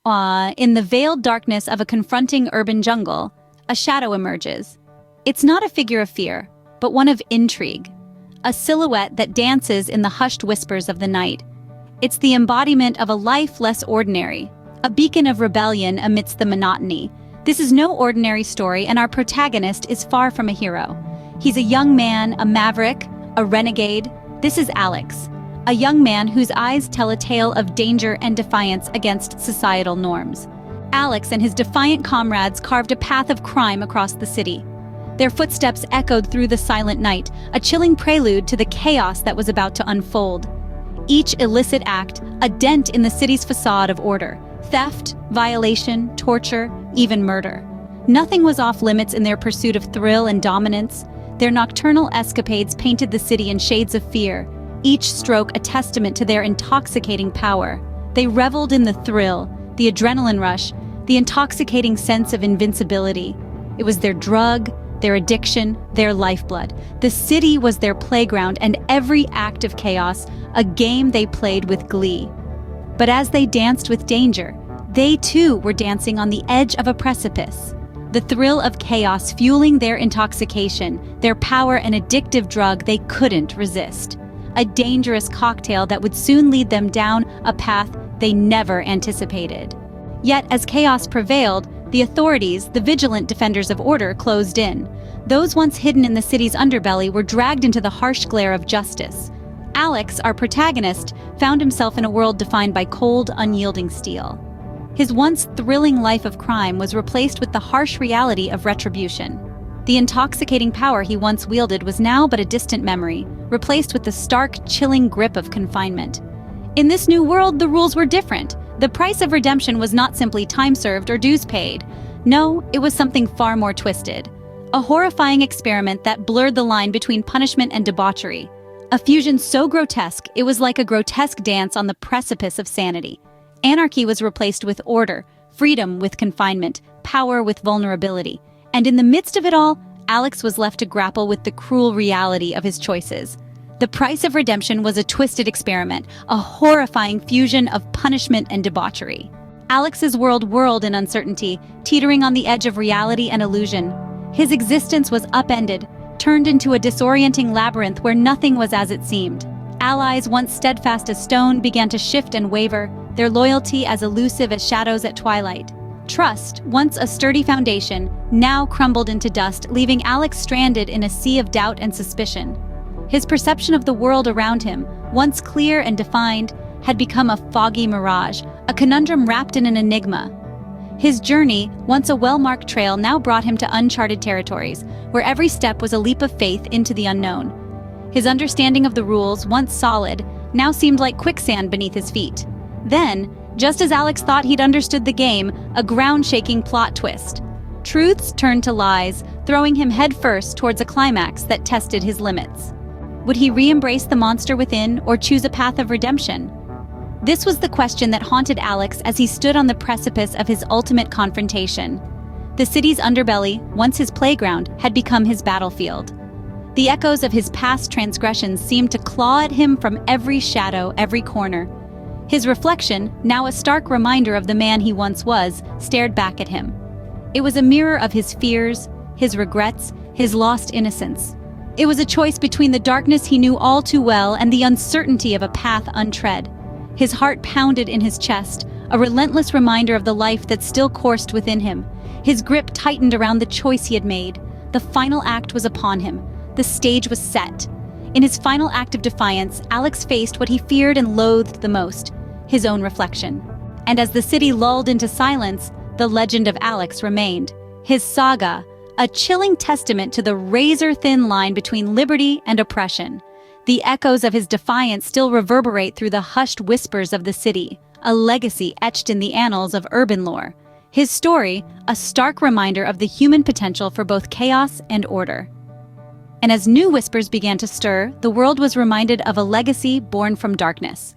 In the veiled darkness of a confronting urban jungle, a shadow emerges. It's not a figure of fear, but one of intrigue. A silhouette that dances in the hushed whispers of the night. It's the embodiment of a life less ordinary, a beacon of rebellion amidst the monotony. This is no ordinary story, and our protagonist is far from a hero. He's a young man, a maverick, a renegade. This is Alex, a young man whose eyes tell a tale of danger and defiance against societal norms. Alex and his defiant comrades carved a path of crime across the city. Their footsteps echoed through the silent night, a chilling prelude to the chaos that was about to unfold. Each illicit act, a dent in the city's facade of order. Theft, violation, torture, even murder. Nothing was off limits in their pursuit of thrill and dominance. Their nocturnal escapades painted the city in shades of fear, each stroke a testament to their intoxicating power. They reveled in the thrill, the adrenaline rush, the intoxicating sense of invincibility. It was their drug, their addiction, their lifeblood. The city was their playground, and every act of chaos, a game they played with glee. But as they danced with danger, they too were dancing on the edge of a precipice. The thrill of chaos fueling their intoxication, their power, an addictive drug they couldn't resist. A dangerous cocktail that would soon lead them down a path they never anticipated. Yet as chaos prevailed, the authorities, the vigilant defenders of order, closed in. Those once hidden in the city's underbelly were dragged into the harsh glare of justice. Alex, our protagonist, found himself in a world defined by cold, unyielding steel. His once thrilling life of crime was replaced with the harsh reality of retribution. The intoxicating power he once wielded was now but a distant memory, replaced with the stark, chilling grip of confinement. In this new world, the rules were different. The price of redemption was not simply time served or dues paid. No, it was something far more twisted. A horrifying experiment that blurred the line between punishment and debauchery. A fusion so grotesque, it was like a grotesque dance on the precipice of sanity. Anarchy was replaced with order, freedom with confinement, power with vulnerability. And in the midst of it all, Alex was left to grapple with the cruel reality of his choices. The price of redemption was a twisted experiment, a horrifying fusion of punishment and debauchery. Alex's world whirled in uncertainty, teetering on the edge of reality and illusion. His existence was upended, turned into a disorienting labyrinth where nothing was as it seemed. Allies once steadfast as stone began to shift and waver, their loyalty as elusive as shadows at twilight. Trust, once a sturdy foundation, now crumbled into dust, leaving Alex stranded in a sea of doubt and suspicion. His perception of the world around him, once clear and defined, had become a foggy mirage, a conundrum wrapped in an enigma. His journey, once a well-marked trail, now brought him to uncharted territories, where every step was a leap of faith into the unknown. His understanding of the rules, once solid, now seemed like quicksand beneath his feet. Then, just as Alex thought he'd understood the game, a ground-shaking plot twist. Truths turned to lies, throwing him headfirst towards a climax that tested his limits. Would he re-embrace the monster within or choose a path of redemption? This was the question that haunted Alex as he stood on the precipice of his ultimate confrontation. The city's underbelly, once his playground, had become his battlefield. The echoes of his past transgressions seemed to claw at him from every shadow, every corner. His reflection, now a stark reminder of the man he once was, stared back at him. It was a mirror of his fears, his regrets, his lost innocence. It was a choice between the darkness he knew all too well and the uncertainty of a path untread. His heart pounded in his chest, a relentless reminder of the life that still coursed within him. His grip tightened around the choice he had made. The final act was upon him. The stage was set. In his final act of defiance, Alex faced what he feared and loathed the most, his own reflection. And as the city lulled into silence, the legend of Alex remained. His saga, a chilling testament to the razor-thin line between liberty and oppression. The echoes of his defiance still reverberate through the hushed whispers of the city, a legacy etched in the annals of urban lore. His story, a stark reminder of the human potential for both chaos and order. And as new whispers began to stir, the world was reminded of a legacy born from darkness.